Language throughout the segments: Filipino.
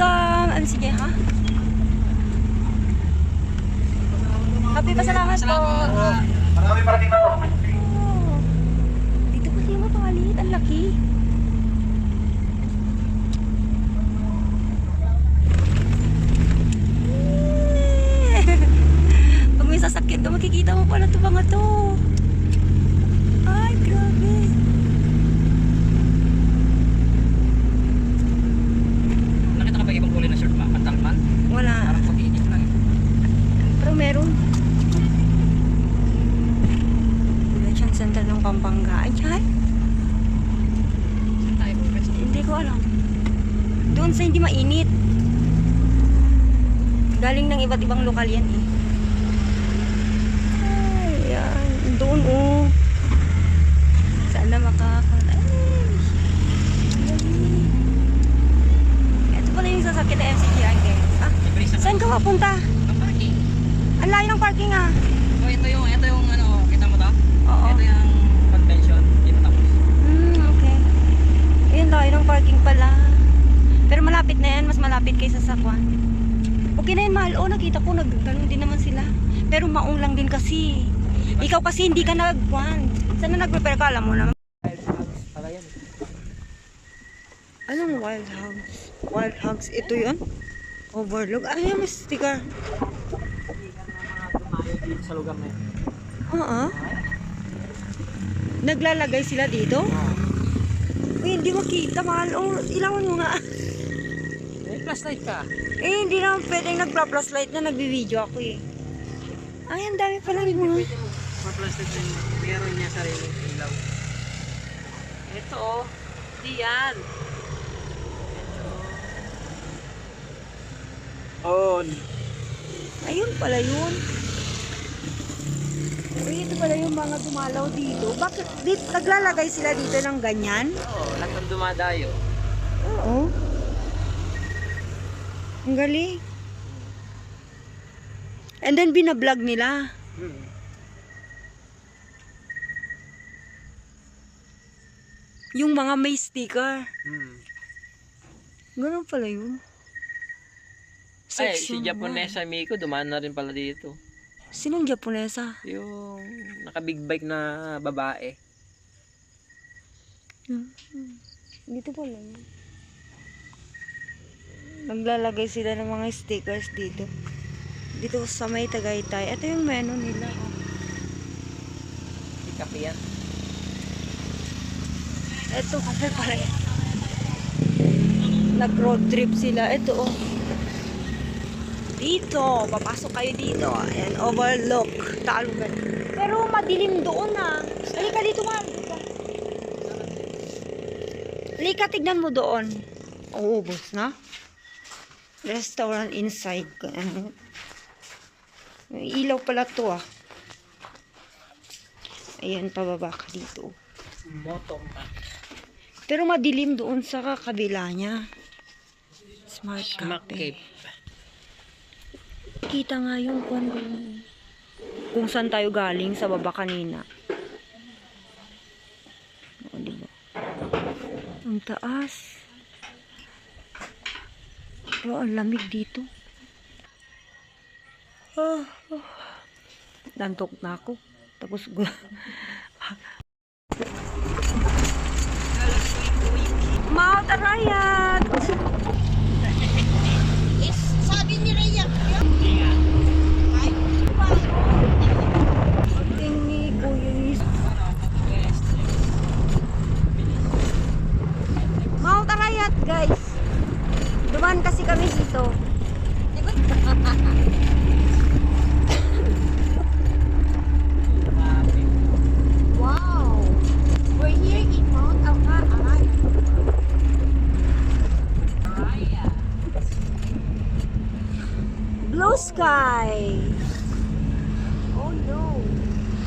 welcome. Sige ha. Happy pasalamat po. Marami parating na to. Oh, dito pa siya mapaliit. Ang laki. Pag may sasakyan ka, makikita mo pala ito mga to. Ay, grabe. Nakita ka ba ibang kulay na shirt pa? Pantangman? Wala. Parang pag-iinit lang. Pero meron. Convention Center ng Pampanga. Ay, chay? Saan tayo po? Hindi ko alam. Doon sa hindi mainit. Galing ng iba't ibang lokal yan eh. Ay, yan. Doon oh. Sana makakala. Ito pala yung sasakit na MCGI guys. Ah, Libre sa saan ka mapunta? ang parking. Ang layo ng parking ah. So ito yung ano, kita mo to? Oo. Ito yung convention. Hindi pa tapos. Okay. Ayun, layo ng parking pala. Pero malapit na yan. Mas malapit kaysa sa Kwan. Okay na yun, mahal. Oh, nakita ko. Nagganong din naman sila. Pero maong lang din kasi. Ikaw kasi hindi ka nag-Kwan. Sana nag-prepare ka? Alam mo naman. Pala yan. Anong wild hogs? Wild hogs. Ito yun? Overlook. Ay, may sticker. Dito sa lugar na yun. Oo. Naglalagay sila dito? Uy, hindi makita, mahal. Oh, ilawan mo nga. Eh, flashlight ka. Eh, hindi naman pwedeng nagpa-plus light na nagbi-video ako eh. Ay, ang dami pala mo. Ma-flashlight na yun. Meron niya sarili ilaw. Ito oh. Di yan. On. Ayun pala yun. Uy, ito pala yung mga dumalaw dito. Bakit naglalagay sila dito ng ganyan? Oo, lahat ng dumadayo. Oo. Ang galing. And then binablog nila. Yung mga may sticker. Ganun pala yun. Ay, si Section Japonesa Miko, dumaan na rin pala dito. 1. Sinong Japonesa? Yung naka-big bike na babae. Dito pala yun. Naglalagay sila ng mga stickers dito. Dito sa may Tagaytay. Ito yung menu nila. Oh. Di kape yan. Ito kape pala yan. Nag-road trip sila. Ito oh. Dito. Papasok kayo dito. Ayan. Overlook. Talugan. Pero madilim doon ah. Halika dito nga. Halika, tignan mo doon. Oo, ubos na. Restaurant inside. May ilaw pala to ah. Ayan, pababa ka dito. Motomba. Pero madilim doon sa kabila niya. Smart Cafe. Kita nga yung kung saan tayo galing sa baba kanina. O, diba? Ang taas. Pero ang lamig dito. Nantok na ako. Tapos Mount Arayat! Sabi ni Rhea, Pagting ni Kuya Luis. Mount Arayat, guys. Dumaan kasi kami dito. wow, we're here in Mount Arayat. Blue sky. Oh no.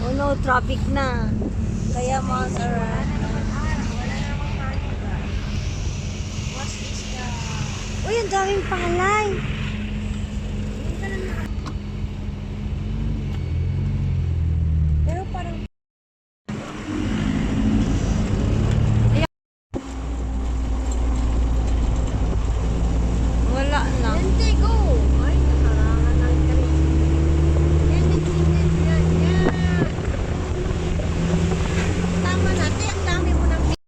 Oh no, traffic na. Kaya Mount Arayat. Uy, ang daming palay. Pero parang wala Hindi ko